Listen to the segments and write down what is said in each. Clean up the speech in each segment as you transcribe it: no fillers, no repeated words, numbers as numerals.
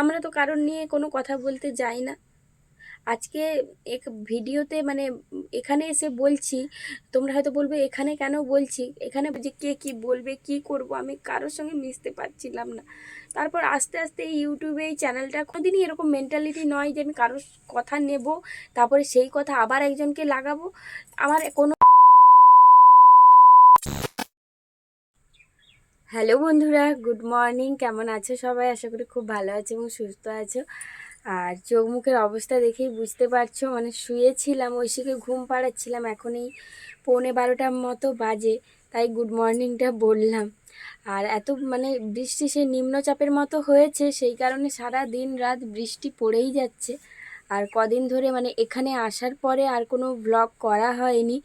আমরা তো কারোর নিয়ে কোনো কথা বলতে যাই না। আজকে এক ভিডিওতে মানে এখানে এসে বলছি, তোমরা হয়তো বলবে এখানে কেন বলছি, এখানে যে কে কি বলবে কি করব, আমি কারোর সঙ্গে মিশতে পারছিলাম না। তারপর আস্তে আস্তে এই ইউটিউবে এই চ্যানেলটা কোনোদিনই এরকম মেন্টালিটি নয় যে আমি কারোর কথা নেব তারপরে সেই কথা আবার একজনকে লাগাবো। আমার কোনো হ্যালো বন্ধুরা, গুড মর্নিং। কেমন আছো সবাই? আশা করি খুব ভালো আছো এবং সুস্থ আছো। আর চোখ মুখের অবস্থা দেখেই বুঝতে পারছো, মানে শুয়েছিলাম, ঐশীকে ঘুম পাড়াচ্ছিলাম, এখন এই 11:15টার মতো বাজে, তাই গুড মর্নিংটা বললাম। আর এত মানে বৃষ্টি সে নিম্নচাপের মতো হয়েছে, সেই কারণে সারা দিন রাত বৃষ্টি পড়েই যাচ্ছে। আর কদিন ধরে মানে এখানে আসার পরে আর কোনো ব্লগ করা হয়নি।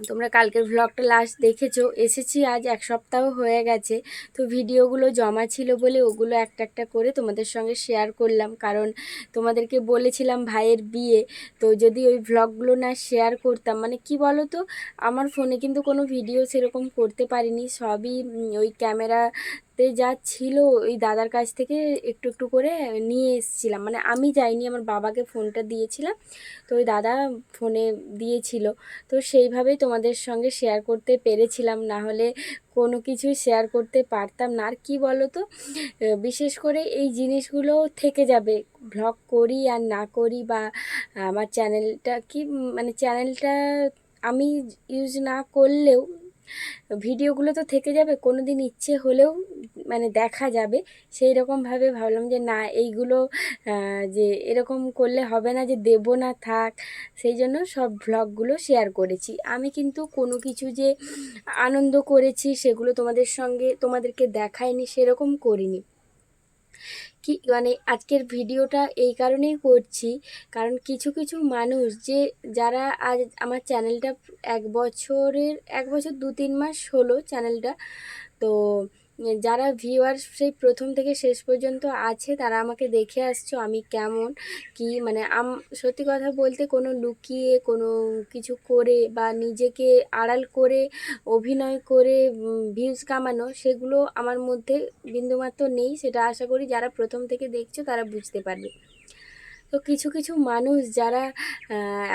তোমরা কালকের ভ্লগটা লাস্ট দেখেছো। এসেছি আজ 1 সপ্তাহ হয়ে গেছে। তো ভিডিওগুলো জমা ছিল বলে ওগুলো একটা একটা করে তোমাদের সঙ্গে শেয়ার করলাম, কারণ তোমাদেরকে বলেছিলাম ভাইয়ের বিয়ে। তো যদি ওই ভ্লগগুলো না শেয়ার করতাম, মানে কি বলো তো, আমার ফোনে কিন্তু কোনো ভিডিও সেরকম করতে পারিনি, সবই ওই ক্যামেরাতে যা ছিল ওই দাদার কাছ থেকে একটু একটু করে নিয়ে এসেছিলাম। মানে আমি যাইনি, আমার বাবাকে ফোনটা দিয়েছিলাম, তো ওই দাদা ফোনে দিয়েছিল। তো সেইভাবেই তোমাদের সঙ্গে শেয়ার করতে পেরেছিলাম, না হলে কোনো কিছুই শেয়ার করতে পারতাম না। আর কি বলো তো, বিশেষ করে এই জিনিসগুলো থেকে যাবে, ভ্লগ করি আর না করি, বা আমার চ্যানেলটা কি মানে চ্যানেলটা আমি ইউজ না করলেও ভিডিওগুলো তো থেকে যাবে, কোনো দিন ইচ্ছে হলেও মানে দেখা যাবে। সেই রকমভাবে ভাবলাম যে না, এইগুলো যে এরকম করলে হবে না যে দেব না, থাক। সেই জন্য সব ভ্লগগুলো শেয়ার করেছি। আমি কিন্তু কোনো কিছু যে আনন্দ করেছি সেগুলো তোমাদেরকে দেখাইনি, সেরকম করিনি। কি মানে আজকের ভিডিওটা এই কারণেই করছি, কারণ কিছু কিছু মানুষ যে যারা আজ আমার চ্যানেলটা 1 বছর 2-3 মাস হলো চ্যানেলটা, তো যারা ভিউয়ার্স সেই প্রথম থেকে শেষ পর্যন্ত আছে, তারা আমাকে দেখে আসছো আমি কেমন কি, মানে সত্যি কথা বলতে কোনো লুকিয়ে কোনো কিছু করে বা নিজেকে আড়াল করে অভিনয় করে ভিউজ কামানো, সেগুলো আমার মধ্যে বিন্দুমাত্র নেই। সেটা আশা করি যারা প্রথম থেকে দেখছো তারা বুঝতে পারবে। তো কিছু কিছু মানুষ যারা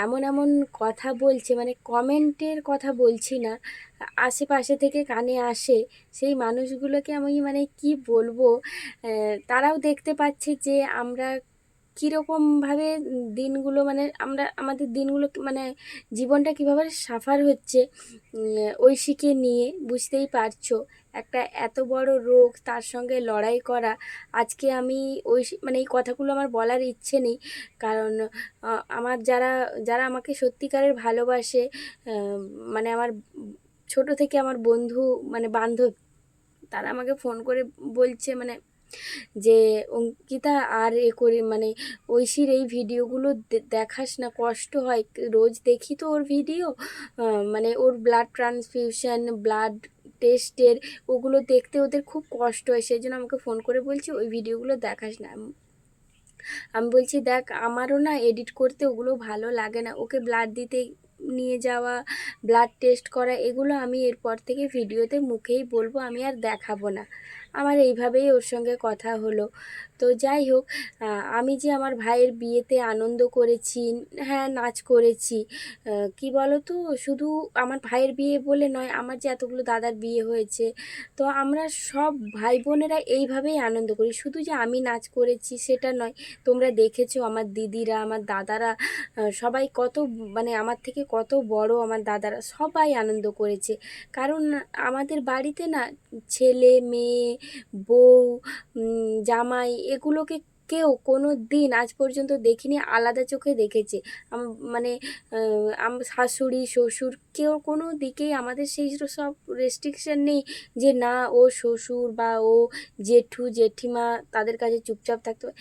এমন এমন কথা বলছে, মানে কমেন্টের কথা বলছি না, আশেপাশে থেকে কানে আসে, সেই মানুষগুলোকে আমি মানে কি বলবো, তারাও দেখতে পাচ্ছে যে আমরা কীরকমভাবে দিনগুলো, মানে আমরা আমাদের দিনগুলো মানে জীবনটা কীভাবে সাফার হচ্ছে ঐশীকে নিয়ে, বুঝতেই পারছো। একটা এত বড় রোগ, তার সঙ্গে লড়াই করা। আজকে আমি মানে এই কথাগুলো আমার বলার ইচ্ছে নেই, কারণ আমার যারা যারা আমাকে সত্যিকারের ভালোবাসে, মানে আমার ছোট থেকে আমার বন্ধু মানে বান্ধব, তারা আমাকে ফোন করে বলছে মানে যে অঙ্কিতা আর এ করে মানে ঐশীর এই ভিডিওগুলো দেখাস না, কষ্ট হয়, রোজ দেখি তো ওর ভিডিও, মানে ওর ব্লাড ট্রান্সফিউশন, ব্লাড টেস্টের, ওগুলো দেখতে ওদের খুব কষ্ট হয়, সেই জন্য আমাকে ফোন করে বলছি ওই ভিডিওগুলো দেখাস না। আমি বলছি দেখ, আমারও না এডিট করতে ওগুলো ভালো লাগে না, ওকে ব্লাড দিতে নিয়ে যাওয়া, ব্লাড টেস্ট করা, এগুলো আমি এরপর থেকে ভিডিওতে মুখেই বলবো, আমি আর দেখাবো না। আমার এইভাবেই ওর সঙ্গে কথা হলো। তো যাই হোক, আমি যে আমার ভাইয়ের বিয়েতে আনন্দ করেছি, হ্যাঁ নাচ করেছি, কি বলো তো, শুধু আমার ভাইয়ের বিয়ে বলে নয়, আমার যে এতগুলো দাদার বিয়ে হয়েছে, তো আমরা সব ভাই বোনেরা এইভাবেই আনন্দ করি। শুধু যে আমি নাচ করেছি সেটা নয়, তোমরা দেখেছো আমার দিদিরা, আমার দাদারা, সবাই কত মানে আমার থেকে কত বড়, আমার দাদারা সবাই আনন্দ করেছে। কারণ আমাদের বাড়িতে না ছেলে মেয়ে বউ জামাই এগুলোকে কেউ কোনো দিন আজ পর্যন্ত দেখিনি, আলাদা চোখে দেখেছে। মানে শাশুড়ি শ্বশুর কেউ কোনো দিকেই আমাদের সেই সব রেস্ট্রিকশন নেই যে না ও শ্বশুর বা ও জেঠু জেঠিমা তাদের কাছে চুপচাপ থাকতে হবে।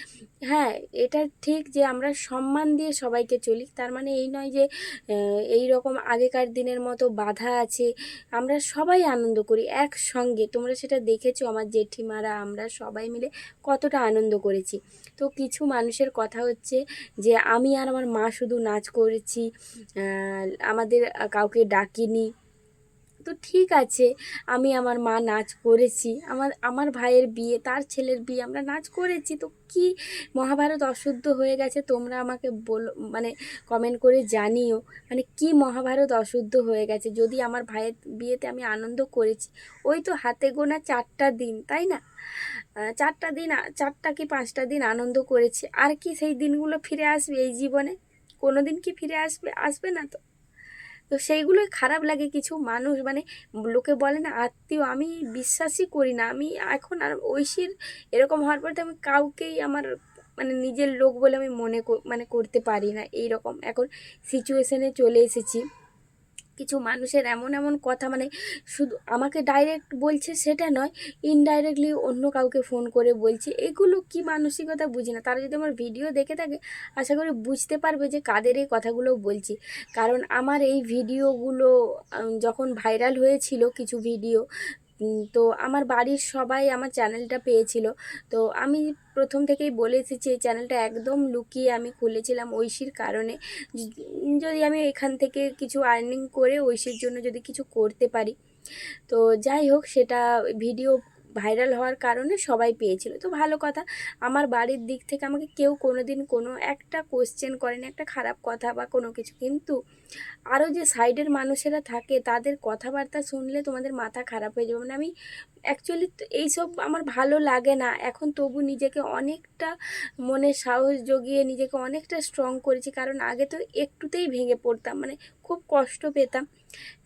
হ্যাঁ, এটা ঠিক যে আমরা সম্মান দিয়ে সবাইকে চলি, তার মানে এই নয় যে এই রকম আগেকার দিনের মতো বাধা আছে। আমরা সবাই আনন্দ করি একসঙ্গে, তোমরা সেটা দেখেছো, আমার জেঠিমারা আমরা সবাই মিলে কতটা আনন্দ করেছি। তো কিছু মানুষের কথা হচ্ছে যে আমি আর আমার মা শুধু নাচ করেছি, আমাদের কাউকে ডাকিনি, তো ঠিক আছে, আমি আমার মা নাচ করেছি, আমার আমার ভাইয়ের বিয়ে, তার ছেলের বিয়ে আমরা নাচ করেছি, তো কি মহাভারত অশুদ্ধ হয়ে গেছে তোমরা আমাকে বলো, মানে কমেন্ট করে জানিও, মানে কি মহাভারত অশুদ্ধ হয়ে গেছে। যদি আমার ভাইয়ের বিয়েতে আমি আনন্দ করেছি, ওই তো হাতে গোনা 4টা দিন, তাই না? 4টা দিন, 4টা কি 5টা দিন আনন্দ করেছি, আর কি সেই দিনগুলো ফিরে আসবে এই জীবনে? কোনো দিন কি ফিরে আসবে? আসবে না তো। তো সেইগুলোই খারাপ লাগে। কিছু মানুষ মানে লোকে বলে না আত্মীয়, আমি বিশ্বাসই করি না। আমি এখন আর ঐশীর এরকম হওয়ার পর তো আমি কাউকেই আমার মানে নিজের লোক বলে আমি মানে করতে পারি না। এই রকম এখন সিচুয়েশনে চলে এসেছি। কিছু মানুষের এমন এমন কথা, মানে শুধু আমাকে ডাইরেক্ট বলছে সেটা নয়, ইনডাইরেক্টলি অন্য কাউকে ফোন করে বলছে। এগুলো কি মানসিকতা বুঝি না। তারা যদি আমার ভিডিও দেখে থাকে, আশা করি বুঝতে পারবে যে কাদের এই কথাগুলো বলছি। কারণ আমার এই ভিডিওগুলো যখন ভাইরাল হয়েছিল কিছু ভিডিও, তো আমার বাড়ির সবাই আমার চ্যানেলটা পেয়েছিল। তো আমি প্রথম থেকেই বলে এসেছি এই চ্যানেলটা একদম লুকিয়ে আমি খুলেছিলাম ঐশীর কারণে। যদি আমি এখান থেকে কিছু আর্নিং করে ঐশীর জন্য যদি কিছু করতে পারি, তো যাই হোক, সেটা ভিডিও ভাইরাল হওয়ার কারণে সবাই পেয়েছিল, তো ভালো কথা। আমার বাড়ির দিক থেকে আমাকে কেউ কোনো দিন কোনো একটা কোশ্চেন করেনি, একটা খারাপ কথা বা কোনো কিছু। কিন্তু আরও যে সাইডের মানুষেরা থাকে তাদের কথাবার্তা শুনলে তোমাদের মাথা খারাপ হয়ে যাবে। মানে আমি অ্যাকচুয়ালি এইসব আমার ভালো লাগে না এখন, তবু নিজেকে অনেকটা মনে সাহস জগিয়ে নিজেকে অনেকটা স্ট্রং করেছি। কারণ আগে তো একটুতেই ভেঙে পড়তাম, মানে খুব কষ্ট পেতাম।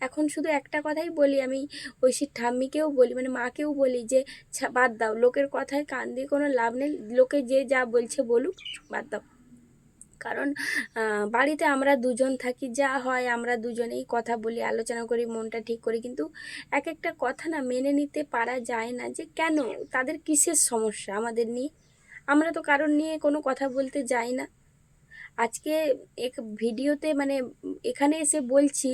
এখন শুধু একটা কথাই বলি, আমি ঐশীর ঠাম্মিকেও বলি, মানে মাকেও বলি যে বাদ দাও, লোকের কথায় কান দিয়ে কোনো লাভ নেই, লোকে যে যা বলছে বলুক, বাদ দাও। কারণ বাড়িতে আমরা দুজন থাকি, যা হয় আমরা দুজনেই কথা বলি, আলোচনা করি, মনটা ঠিক করি। কিন্তু এক একটা কথা না মেনে নিতে পারা যায় না, যে কেন তাদের কিসের সমস্যা আমাদের নিয়ে। আমরা তো কারণ নিয়ে কোনো কথা বলতে যাই না। আজকে এক ভিডিওতে মানে এখানে এসে বলছি,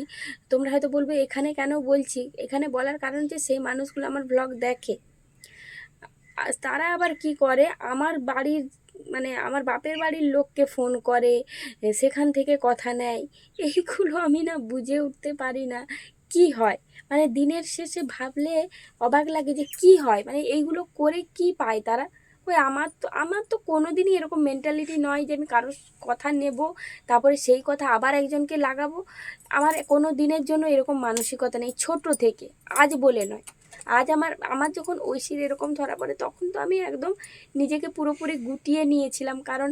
তোমরা হয়তো বলবে এখানে কেন বলছি। এখানে বলার কারণ যে সেই মানুষগুলো আমার ব্লগ দেখে, তারা আবার কি করে, আমার বাড়ির মানে আমার বাপের বাড়ির লোককে ফোন করে, সেখান থেকে কথা নেয়। এইগুলো আমি না বুঝে উঠতে পারি না কি হয়। মানে দিনের শেষে ভাবলে অবাক লাগে যে কি হয়, মানে এইগুলো করে কি পায় তারা। ওই আমার তো কোনো দিনই এরকম মেন্টালিটি নয় যে আমি কারোর কথা নেব, তারপরে সেই কথা আবার একজনকে লাগাবো। আমার কোনো দিনের জন্য এরকম মানসিকতা নেই, ছোট থেকে, আজ বলে নয়। আজ আমার আমার যখন ঐশীর এরকম ধরা পড়ে, তখন তো আমি একদম নিজেকে পুরোপুরি গুটিয়ে নিয়েছিলাম। কারণ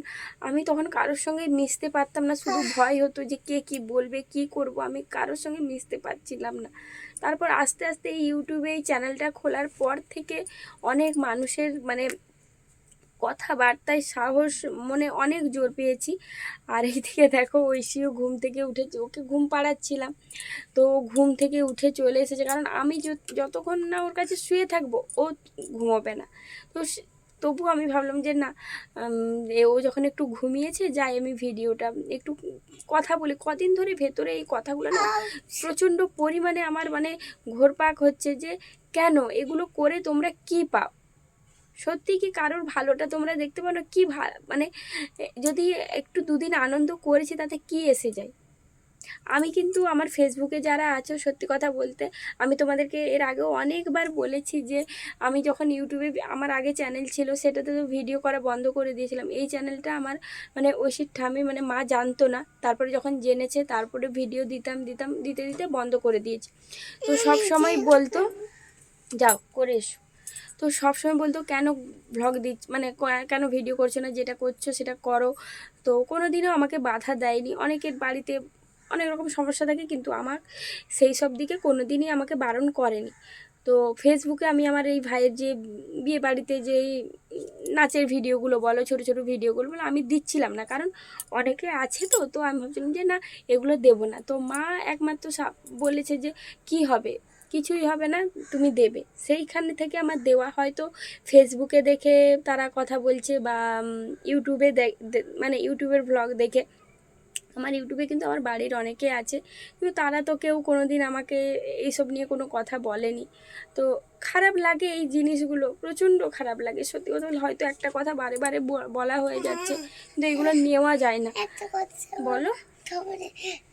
আমি তখন কারোর সঙ্গে মিশতে পারতাম না, শুধু ভয় হতো যে কে কি বলবে, কি করব, আমি কারোর সঙ্গে মিশতে পারছিলাম না। তারপর আস্তে আস্তে এই ইউটিউবে এই চ্যানেলটা খোলার পর থেকে অনেক মানুষের মানে কথাবার্তায় সাহস, মনে অনেক জোর পেয়েছি। আর এইদিকে দেখো ঐশীও ঘুম থেকে উঠেছে, ওকে ঘুম পাড়াচ্ছিলাম, তো ঘুম থেকে উঠে চলে এসেছে। কারণ আমি যতক্ষণ না ওর কাছে শুয়ে থাকবো ও ঘুমোবে না। তো তবু আমি ভাবলাম যে না, ও যখন একটু ঘুমিয়েছে, যাই আমি ভিডিওটা একটু কথা বলি। কদিন ধরে ভেতরে এই কথাগুলো না প্রচণ্ড পরিমাণে আমার মানে ঘোরপাক হচ্ছে, যে কেন এগুলো করে তোমরা কি পাও? সত্যি কি কারোর ভালোটা তোমরা দেখতে পাও না? কি মানে যদি একটু দুদিন আনন্দ করেছি তাতে কি এসে যায়? আমি কিন্তু আমার ফেসবুকে যারা আছো, সত্যি কথা বলতে আমি তোমাদেরকে এর আগেও অনেকবার বলেছি যে আমি যখন ইউটিউবে আমার আগে চ্যানেল ছিল, সেটাতে তো ভিডিও করা বন্ধ করে দিয়েছিলাম। এই চ্যানেলটা আমার মানে ঐশীর ঠাম্মি মানে মা জানতো না, তারপরে যখন জেনেছে তারপরে ভিডিও দিতে দিতে বন্ধ করে দিয়েছি। তো সব সময় বলতো যাও করে এসো, তো সবসময় বলতো কেন ভ্লগ দিচ্ছ, মানে কেন ভিডিও করছো না, যেটা করছো সেটা করো। তো কোনো দিনও আমাকে বাধা দেয়নি। অনেকের বাড়িতে অনেক রকম সমস্যা থাকে, কিন্তু আমার সেই সব দিকে কোনো দিনই আমাকে বারণ করেনি। তো ফেসবুকে আমি আমার এই ভাইয়ের যে বিয়ে বাড়িতে যে নাচের ভিডিওগুলো বলো, ছোটো ছোটো ভিডিওগুলো বলো, আমি দিচ্ছিলাম না। কারণ অনেকে আছে, তো আমি ভাবছিলাম যে না, এগুলো দেবো না। তো মা একমাত্র বলেছে যে কি হবে, কিছুই হবে না, তুমি দেবে। সেইখানে থেকে আমার দেওয়া, হয়তো ফেসবুকে দেখে তারা কথা বলছে, বা ইউটিউবে মানে ইউটিউবের ব্লগ দেখে। আমার ইউটিউবে কিন্তু আমার বাড়ির অনেকে আছে, কিন্তু তারা তো কেউ কোনো দিন আমাকে এইসব নিয়ে কোনো কথা বলেনি। তো খারাপ লাগে এই জিনিসগুলো, প্রচণ্ড খারাপ লাগে সত্যি কথা বলে। হয়তো একটা কথা বারে বারে বলা হয়ে যাচ্ছে, কিন্তু এগুলো নেওয়া যায় না। বলো। তারপরে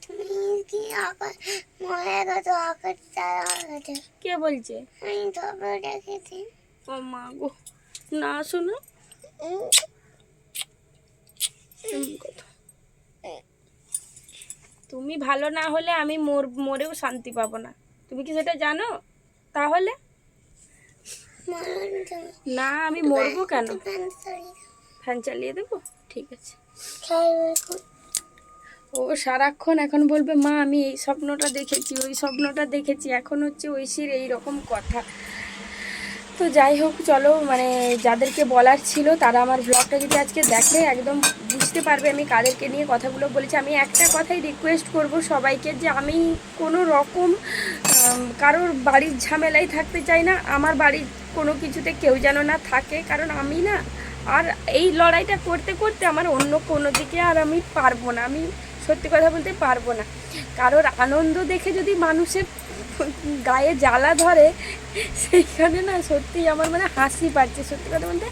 তুমি কি আকাশ মরে গেছো, আকাশ তারা গেছে। কে বলছে? আমি তারপরে দেখেছি। ও মা গো, না শোনো তুমি ভালো না হলে আমি মরেও শান্তি পাবো না, তুমি কি সেটা জানো? তাহলে না, আমি মরবো কেন? ফ্যান চালিয়ে দেবো, ঠিক আছে। ও সারাক্ষণ এখন বলবে মা আমি এই স্বপ্নটা দেখেছি, ওই স্বপ্নটা দেখেছি, এখন হচ্ছে ঐশীর এইরকম কথা। তো যাই হোক চলো, মানে যাদেরকে বলার ছিল তারা আমার ব্লগটা যদি আজকে দেখে একদম বুঝতে পারবে আমি কাদেরকে নিয়ে কথাগুলো বলেছি। আমি একটা কথাই রিকোয়েস্ট করব সবাইকে, যে আমি কোনো রকম কারোর বাড়ির ঝামেলাই থাকতে চাই না, আমার বাড়ির কোনো কিছুতে কেউ যেন না থাকে, কারণ আমি না আর এই লড়াইটা করতে করতে আমার অন্য কোনো দিকে আর আমি পারবো না, আমি সত্যি কথা বলতে পারবো না। কারোর আনন্দ দেখে যদি মানুষের গায়ে জ্বালা ধরে, সেইখানে না সত্যি আমার মানে হাসি পাচ্ছে। সত্যি কথা বলতে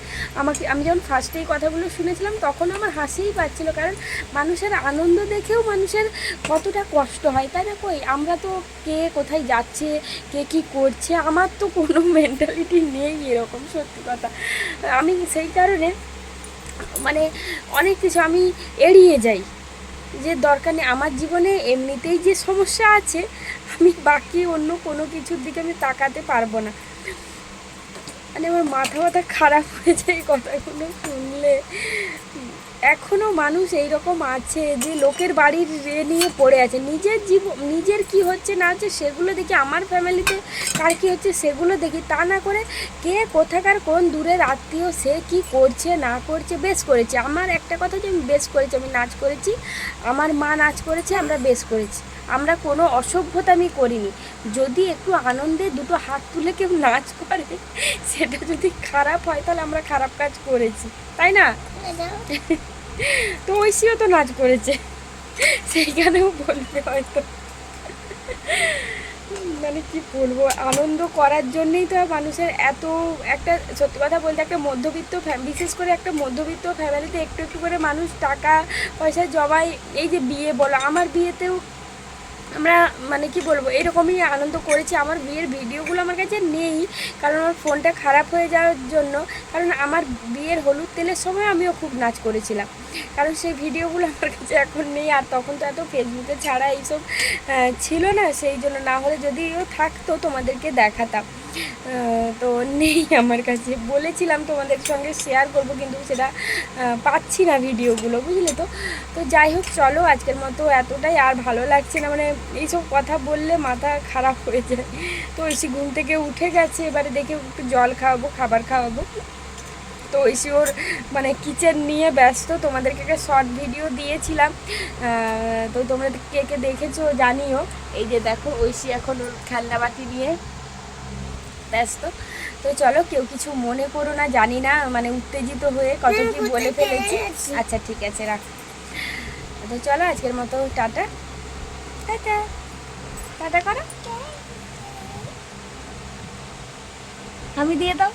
আমি যখন ফার্স্টেই কথাগুলো শুনেছিলাম তখন আমার হাসিই পাচ্ছিলো, কারণ মানুষের আনন্দ দেখেও মানুষের কতটা কষ্ট হয়, তাই না? কই আমরা তো কে কোথায় যাচ্ছে, কে কী করছে, আমার তো কোনো মেন্টালিটি নেই এরকম, সত্যি কথা। আমি সেই কারণে মানে অনেক কিছু আমি এড়িয়ে যাই, যে দরকার নেই। আমার জীবনে এমনিতেই যে সমস্যা আছে, আমি বাকি অন্য কোনো কিছুর দিকে আমি তাকাতে পারবো না। মানে আমার মাথা খারাপ হয়ে যায় এই কথাগুলো শুনলে। এখনও মানুষ এইরকম আছে যে লোকের বাড়ির নিয়ে পড়ে আছে, নিজের কি হচ্ছে না হচ্ছে সেগুলো দেখি, আমার ফ্যামিলিতে কার কী হচ্ছে সেগুলো দেখি, তা না করে কে কোথাকার কোন দূরের আত্মীয় সে কি করছে না করছে। বেশ করেছে, আমার একটা কথা যে আমি বেশ করেছি, আমি নাচ করেছি, আমার মা নাচ করেছে, আমরা বেশ করেছি, আমরা কোনো অসভ্যতা আমি করিনি। যদি একটু আনন্দে দুটো হাত তুলে কেউ নাচ করে, সেটা যদি খারাপ হয় তাহলে আমরা খারাপ কাজ করেছি, তাই না? তো ঐশীও তো নাচ করেছে, সেইখানেও বলবে হয়তো। মানে কি বলবো, আনন্দ করার জন্যই তো মানুষের এত একটা, সত্যি কথা বলতে একটা মধ্যবিত্ত বিশেষ করে একটা মধ্যবিত্ত ফ্যামিলিতে একটু একটু করে মানুষ টাকা পয়সা জমায়। এই যে বিয়ে বলো, আমার বিয়েতেও আমরা মানে কি বলবো এরকমই আনন্দ করেছি। আমার বিয়ের ভিডিওগুলো আমার কাছে নেই, কারণ আমার ফোনটা খারাপ হয়ে যাওয়ার জন্য। কারণ আমার বিয়ের হলুদ তেলের সময় আমিও খুব নাচ করেছিলাম, কারণ সেই ভিডিওগুলো আমার কাছে এখন নেই। আর তখন তো এত ফেসবুকে ছাড়া এইসব ছিল না, সেই জন্য, না হলে যদিও থাকতো তোমাদেরকে দেখাতাম, তো নেই আমার কাছে। বলেছিলাম তোমাদের সঙ্গে শেয়ার করব, কিন্তু সেটা পাচ্ছি না ভিডিওগুলো, বুঝলে তো। তো যাই হোক চলো, আজকের মতো এতটাই, আর ভালো লাগছে না, মানে এইসব কথা বললে মাথা খারাপ হয়ে যায়। তো ঐশী ঘুম থেকে উঠে গেছে, এবারে দেখে একটু জল খাওয়াবো, খাবার খাওয়াবো। তো ঐশী ওর মানে কিচেন নিয়ে ব্যস্ত, তোমাদেরকে একটা শর্ট ভিডিও দিয়েছিলাম, তো তোমরা কে কে দেখেছো জানিও। এই যে দেখো ঐশী এখন ওর খেলনা বাটি নিয়ে ব্যস্ত। তো চলো, কেউ কিছু মনে করো না, জানি না মানে উত্তেজিত হয়ে কত কি বলে ফেলেছি। আচ্ছা ঠিক আছে, রাখ। তো চলো আজকের মতো টাটা, টাটা, টাটা করো, আমি দিয়ে দাও।